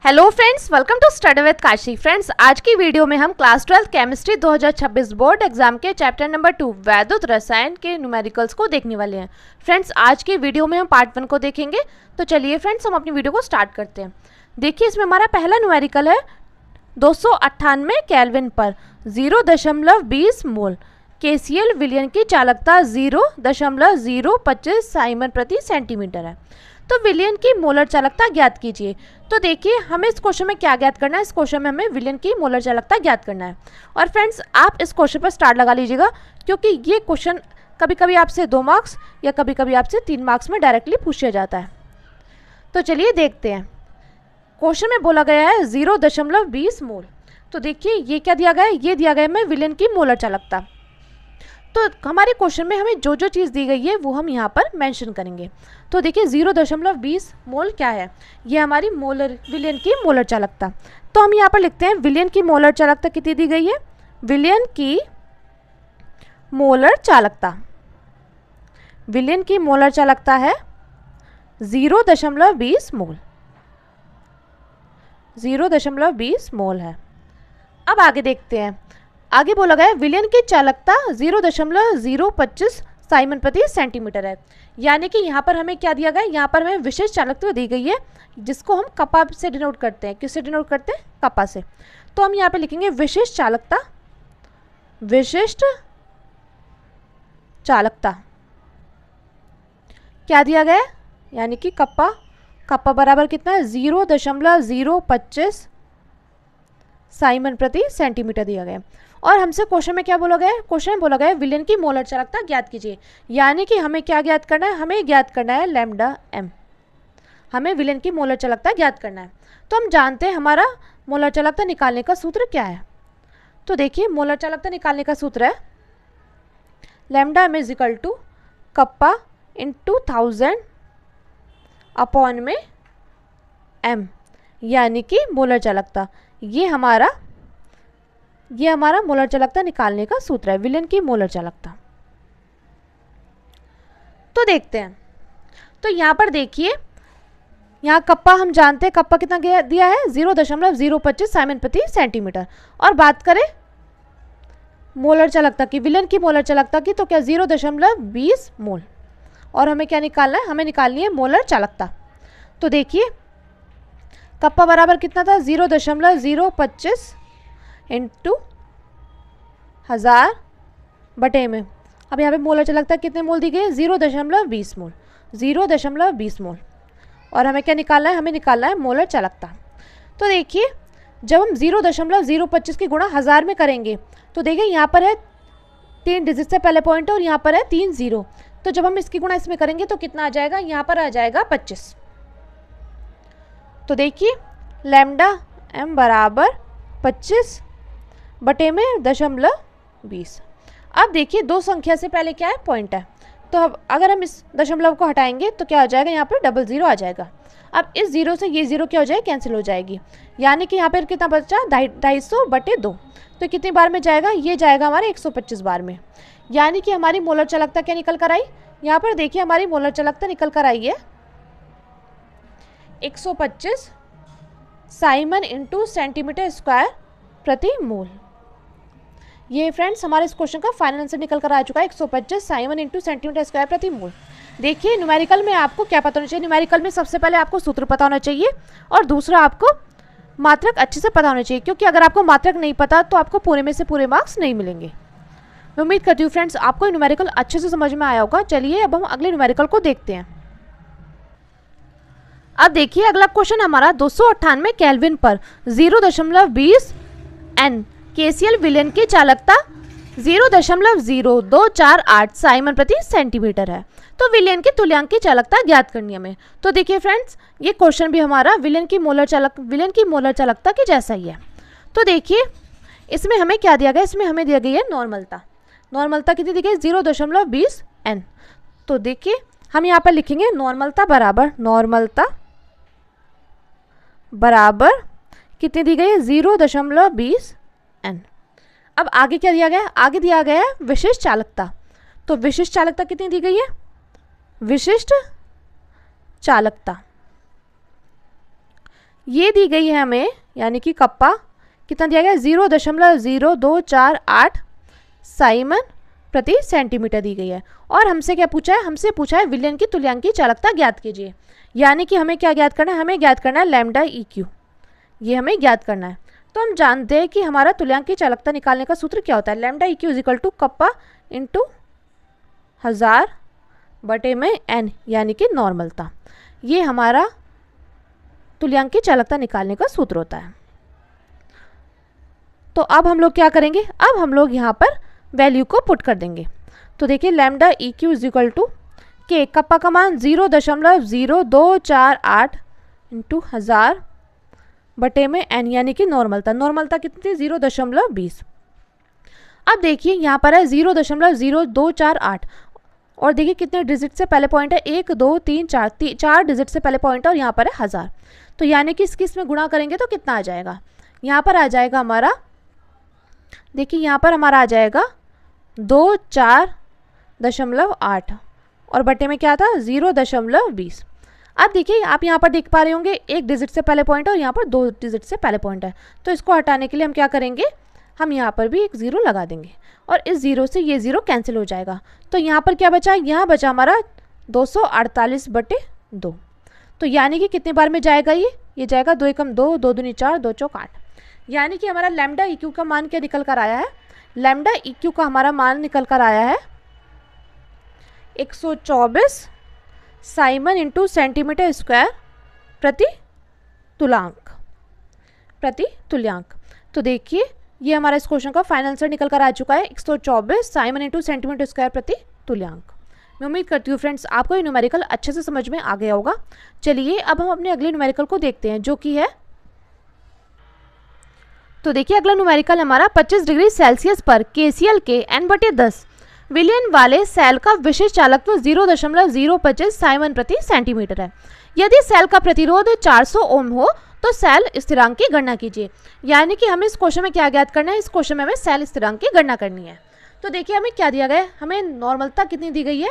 Hello friends, welcome to study with Kashi. Friends, आज की video में हम क्लास 12 केमिस्ट्री 2026 बोर्ड एग्जाम के चैप्टर नंबर 2 वैद्युत रसायन के न्यूमेरिकल्स को देखने वाले हैं। फ्रेंड्स, आज की वीडियो में हम पार्ट 1 को देखेंगे। तो चलिए फ्रेंड्स, हम अपनी वीडियो को स्टार्ट करते हैं। देखिए, इसमें हमारा पहला न्यूमेरिकल है 298 केल्विन पर 0.20 मोल KCl विलयन की चालकता 0.025 साइमन प्रति सेंटीमीटर है। तो विलयन की मोलर चालकता ज्ञात कीजिए। तो देखिए, हमें इस क्वेश्चन में क्या ज्ञात करना है। इस क्वेश्चन में हमें विलयन की मोलर चालकता ज्ञात करना है। और फ्रेंड्स, आप इस क्वेश्चन पर स्टार लगा लीजिएगा, क्योंकि ये क्वेश्चन कभी कभी आपसे 2 मार्क्स या कभी कभी आपसे 3 मार्क्स में डायरेक्टली पूछा जाता है। तो चलिए देखते हैं। क्वेश्चन में बोला गया है 0.20 मोल। तो देखिए, ये क्या दिया गया है, ये दिया गया है हमें विलयन की मोलर चालकता। तो हमारे क्वेश्चन में हमें जो जो चीज़ दी गई है वो हम यहाँ पर मेंशन करेंगे। तो देखिए, 0.20 मोल क्या है, ये हमारी मोलर विलयन की मोलर चालकता। तो हम यहाँ पर लिखते हैं विलयन की मोलर चालकता कितनी दी गई है। विलयन की मोलर चालकता, विलयन की मोलर चालकता है 0.20 मोल, 0.20 मोल है। अब आगे देखते हैं। आगे बोला गया है विलयन की चालकता 0.025 साइमन प्रति सेंटीमीटर है। यानी कि यहाँ पर हमें क्या दिया गया है, यहाँ पर हमें विशिष्ट चालकता दी गई है, जिसको हम कपा से डिनोट करते हैं। किससे डिनोट करते हैं? कपा से। तो हम यहाँ पे लिखेंगे विशिष्ट चालकता, विशिष्ट चालकता क्या दिया गया है, यानी कि कप्पा, कप्पा बराबर कितना है 0.025 साइमन प्रति सेंटीमीटर दिया गया। और हमसे क्वेश्चन में क्या बोला गया है, क्वेश्चन में बोला गया है विलयन की मोलर चालकता ज्ञात कीजिए। यानी कि हमें क्या ज्ञात करना है, हमें ज्ञात करना है लैम्डा m। हमें विलयन की मोलर चालकता ज्ञात करना है। तो हम जानते हैं हमारा मोलर चालकता निकालने का सूत्र क्या है। तो देखिए, मोलर चालकता निकालने का सूत्र है lambda m equal to kappa into 1000 upon में m, यानी कि मोलर चालकता। ये हमारा मोलर चालकता निकालने का सूत्र है, विलयन की मोलर चालकता। तो देखते हैं। तो यहाँ पर देखिए, यहाँ कप्पा हम जानते हैं, कप्पा कितना दिया है 0.025 साइमन प्रति सेंटीमीटर। और बात करें मोलर चालकता की, विलयन की मोलर चालकता की, तो क्या 0.20 मोल। और हमें क्या निकालना है, हमें निकालनी है मोलर चालकता। तो देखिए, कप्पा बराबर कितना था 0.025 इंटू 1000 बटे में। अब यहाँ पे मोलर चालकता कितने मोल दी गई है 0.20 मोल, 0.20 मोल। और हमें क्या निकालना है, हमें निकालना है मोलर चालकता। तो देखिए, जब हम 0.025 की गुणा 1000 में करेंगे, तो देखिए यहाँ पर है 3 डिजिट से पहले पॉइंट है और यहाँ पर है 3 0। तो जब हम इसकी गुणा इसमें करेंगे तो कितना आ जाएगा, यहाँ पर आ जाएगा 25। तो देखिए, लैम्डा m बराबर 25 बटे में 0.20। अब देखिए, 2 संख्या से पहले क्या है, पॉइंट है। तो अब अगर हम इस दशमलव को हटाएंगे तो क्या आ जाएगा, यहाँ पर 00 आ जाएगा। अब इस 0 से ये 0 क्या हो जाएगी, कैंसिल हो जाएगी। यानी कि यहाँ पर कितना बचा 250 बटे 2। तो कितनी बार में जाएगा, ये जाएगा हमारे 125 बार में। यानी कि हमारी मोलर चालकता क्या निकल कर आई, यहाँ पर देखिए हमारी मोलर चालकता निकल कर आई है 125 साइमन इंटू सेंटीमीटर स्क्वायर प्रति मोल। ये फ्रेंड्स हमारे इस क्वेश्चन का फाइनल आंसर निकल कर आ चुका है 125 साइमन इंटू सेंटीमीटर स्क्वायर प्रति मोल। देखिए, न्यूमेरिकल में आपको क्या पता होना चाहिए, न्यूमेरिकल में सबसे पहले आपको सूत्र पता होना चाहिए और दूसरा आपको मात्रक अच्छे से पता होना चाहिए, क्योंकि अगर आपको मात्रक नहीं पता तो आपको पूरे में से पूरे मार्क्स नहीं मिलेंगे। मैं उम्मीद करती हूँ फ्रेंड्स आपको न्यूमेरिकल अच्छे से समझ में आया होगा। चलिए अब हम अगले न्यूमेरिकल को देखते हैं। अब देखिए, अगला क्वेश्चन हमारा 298 केल्विन पर 0.20 N KCl विलयन की चालकता 0.0248 साइमन प्रति सेंटीमीटर है। तो विलयन की तुल्यांक की चालकता ज्ञात करनी है हमें। तो देखिए फ्रेंड्स, ये क्वेश्चन भी हमारा विलयन की मोलर चालकता की जैसा ही है। तो देखिए, इसमें हमें क्या दिया गया, इसमें हमें दिया गई है नॉर्मलता। नॉर्मलता कितनी दी गई 0.20 N। तो देखिए, हम यहाँ पर लिखेंगे नॉर्मलता बराबर कितनी दी गई है 0.20 N। अब आगे क्या दिया गया है, आगे दिया गया है विशिष्ट चालकता। तो विशिष्ट चालकता कितनी दी गई है, विशिष्ट चालकता ये दी गई है हमें, यानी कि कप्पा कितना दिया गया, 0.0248 साइमन प्रति सेंटीमीटर दी गई है। और हमसे क्या पूछा है, हमसे पूछा है विलयन की तुल्यांकी चालकता ज्ञात कीजिए। यानी कि हमें क्या ज्ञात करना है, हमें ज्ञात करना है लैम्डा EQ, ये हमें ज्ञात करना है। तो हम जानते हैं कि हमारा तुल्यांकी चालकता निकालने का सूत्र क्या होता है, lambda EQ equal to kappa into 1000 बटे में n, यानी कि नॉर्मलता। ये हमारा तुल्यांकी चालकता निकालने का सूत्र होता है। तो अब हम लोग क्या करेंगे, अब हम लोग यहाँ पर वैल्यू को पुट कर देंगे। तो देखिए lambda EQ is equal to K, kappa का मान 0.0248 इंटू 1000 बटे में n, यानी कि नॉर्मलता। नॉर्मलता कितनी थी, 0.20। अब देखिए यहाँ पर है 0.0248 और देखिए कितने डिजिट से पहले पॉइंट है, 1 2 3 4, 4 डिजिट से पहले पॉइंट है और यहाँ पर है 1000। तो यानी कि इसमें गुणा करेंगे तो कितना आ जाएगा, यहाँ पर आ जाएगा हमारा, देखिए यहाँ पर हमारा आ जाएगा 24.8 और बटे में क्या था 0.20। अब देखिए आप यहाँ पर देख पा रहे होंगे 1 डिजिट से पहले पॉइंट है और यहाँ पर 2 डिजिट से पहले पॉइंट है। तो इसको हटाने के लिए हम क्या करेंगे, हम यहाँ पर भी एक 0 लगा देंगे और इस 0 से ये 0 कैंसिल हो जाएगा। तो यहाँ पर क्या बचा, यहाँ बचा हमारा 248/2। तो यानी कि कितने बार में जाएगा ये जाएगा 2 एकम 2, 2 दूनी 4, 2 चौक 8। यानी कि हमारा लैम्डा EQ का मान क्या निकल कर आया है, लैम्डा EQ का हमारा मान निकल कर आया है 124 साइमन इंटू सेंटीमीटर स्क्वायर प्रति तुल्यांक। तो देखिए ये हमारा इस क्वेश्चन का फाइनल आंसर निकल कर आ चुका है, 124 साइमन इंटू सेंटीमीटर स्क्वायर प्रति तुल्यांक। मैं उम्मीद करती हूँ फ्रेंड्स आपको ये न्यूमेरिकल अच्छे से समझ में आ गया होगा। चलिए अब हम अपने अगले न्यूमेरिकल को देखते हैं, जो कि है, तो देखिए अगला न्यूमेरिकल हमारा 25 डिग्री सेल्सियस पर KCl के n/10 विलयन वाले सेल का विशेष चालकत्व 0.025 साइमन प्रति सेंटीमीटर है। यदि सेल का प्रतिरोध 400 ओम हो तो सेल स्थिरांक की गणना कीजिए। यानी कि हमें इस क्वेश्चन में क्या ज्ञात करना है, इस क्वेश्चन में हमें सेल स्थिरांक की गणना करनी है। तो देखिए हमें क्या दिया गया है, हमें नॉर्मलता कितनी दी गई है,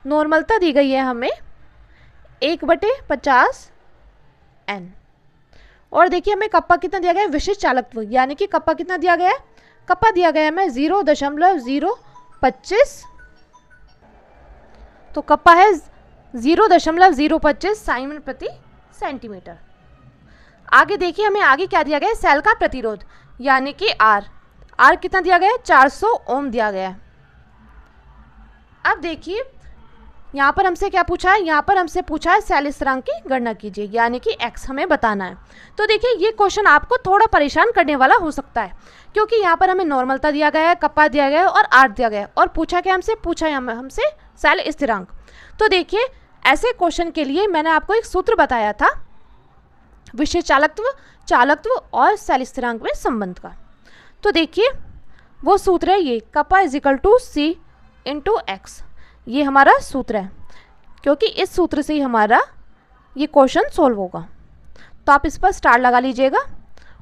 नॉर्मलता दी गई है हमें 1/50 n। और देखिए हमें कप्पा कितना दिया गया है, विशिष्ट चालकत्व, यानी कि कप्पा कितना दिया गया है, कप्पा दिया गया है हमें 0.025, तो कप्पा है 0.025 साइमन प्रति सेंटीमीटर। आगे देखिए हमें आगे क्या दिया गया है, सेल का प्रतिरोध, यानी कि R कितना दिया गया है, 400 ओम दिया गया है। अब देखिए यहाँ पर हमसे क्या पूछा है, यहाँ पर हमसे पूछा है सेल स्थिरांक की गणना कीजिए, यानी कि x हमें बताना है। तो देखिए ये क्वेश्चन आपको थोड़ा परेशान करने वाला हो सकता है, क्योंकि यहाँ पर हमें नॉर्मलता दिया गया है, कप्पा दिया गया है और R दिया गया है, और पूछा क्या हमसे, पूछा है हमसे सेल स्थिरांक। तो देखिए ऐसे क्वेश्चन के लिए मैंने आपको एक सूत्र बताया था विशेष चालकत्व और सेल स्थिरांक में संबंध का। तो देखिए वो सूत्र है ये, kappa is equal to C into X, ये हमारा सूत्र है, क्योंकि इस सूत्र से ही हमारा ये क्वेश्चन सोल्व होगा। तो आप इस पर स्टार लगा लीजिएगा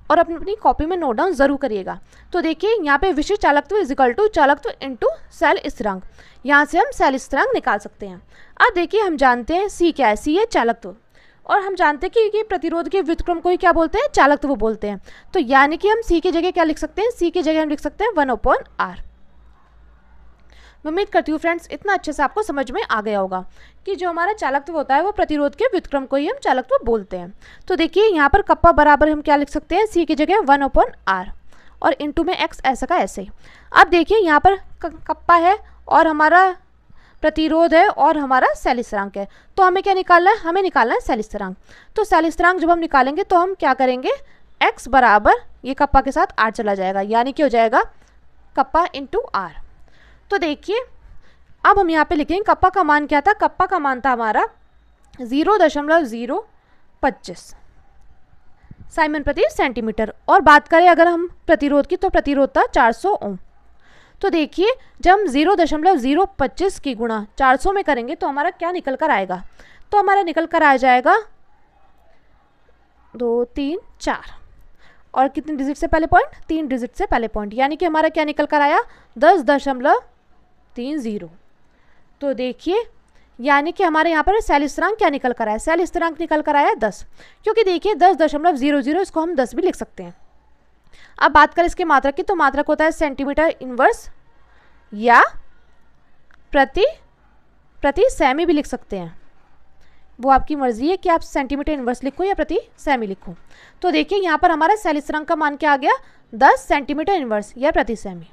और अपनी कॉपी में नोट डाउन जरूर करिएगा। तो देखिए यहाँ पे विशिष्ट चालकत्व इज इक्वल टू चालकत्व इंटू सेल स्थिरांक, यहाँ से हम सेल स्थिरांक निकाल सकते हैं। अब देखिए हम जानते हैं C क्या है, C है चालकत्व, और हम जानते हैं कि प्रतिरोध के व्युत्क्रम को ही क्या बोलते हैं, चालकत्व बोलते हैं। तो यानी कि हम C की जगह क्या लिख सकते हैं, C की जगह हम लिख सकते हैं 1/R। मैं उम्मीद करती हूँ फ्रेंड्स इतना अच्छे से आपको समझ में आ गया होगा कि जो हमारा चालकत्व होता है वो प्रतिरोध के व्युत्क्रम को ही हम चालकत्व बोलते हैं। तो देखिए यहाँ पर कप्पा बराबर हम क्या लिख सकते हैं, C की जगह 1/R और इंटू में x ऐसा का ऐसे। अब देखिए यहाँ पर कप्पा है और हमारा प्रतिरोध है और हमारा सेल स्थिरांक है, तो हमें क्या निकालना है, हमें निकालना है सेल स्थिरांक। तो सेल स्थिरांक जब हम निकालेंगे तो हम क्या करेंगे, x बराबर ये कप्पा के साथ R चला जाएगा, यानी कि हो जाएगा कप्पा इंटू R। तो देखिए अब हम यहाँ पे लिखेंगे कप्पा का मान क्या था, कप्पा का मान था हमारा 0.025 साइमन प्रति सेंटीमीटर। और बात करें अगर हम प्रतिरोध की, तो प्रतिरोध था 400 ओम। तो देखिए जब हम 0.025 की गुणा 400 में करेंगे तो हमारा क्या निकल कर आएगा, तो हमारा निकल कर आ जाएगा 2 3 4 और कितने डिजिट से पहले पॉइंट, 3 डिजिट से पहले पॉइंट, यानी कि हमारा क्या निकल कर आया 10.30। तो देखिए यानी कि हमारे यहाँ पर सेल स्थिरांक क्या निकल कर आया, सेल स्थिरांक निकल कर आया 10, क्योंकि देखिए 10.00 इसको हम 10 भी लिख सकते हैं। अब बात करें इसके मात्रक की, तो मात्रक होता है सेंटीमीटर इनवर्स या प्रति सेमी भी लिख सकते हैं, वो आपकी मर्जी है कि आप सेंटीमीटर इनवर्स लिखो या प्रति सेमी लिखो। तो देखिए यहाँ पर हमारा सेल स्थिरांक का मान क्या आ गया, 10 सेंटीमीटर इनवर्स या प्रति सेमी।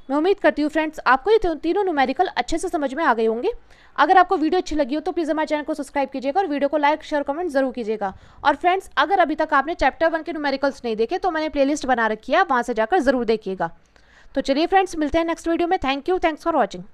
मैं उम्मीद करती हूँ फ्रेंड्स आपको ये तीनों न्यूमेरिकल अच्छे से समझ में आ गए होंगे। अगर आपको वीडियो अच्छी लगी हो तो प्लीज़ हमारे चैनल को सब्सक्राइब कीजिएगा और वीडियो को लाइक शेयर कमेंट जरूर कीजिएगा। और फ्रेंड्स अगर अभी तक आपने चैप्टर 1 के न्यूमेरिकल्स नहीं देखे तो मैंने प्लेलिस्ट बना रखी है, वहाँ से जाकर जरूर देखिएगा। तो चलिए फ्रेंड्स मिलते हैं नेक्स्ट वीडियो में। Thank you, thanks for watching.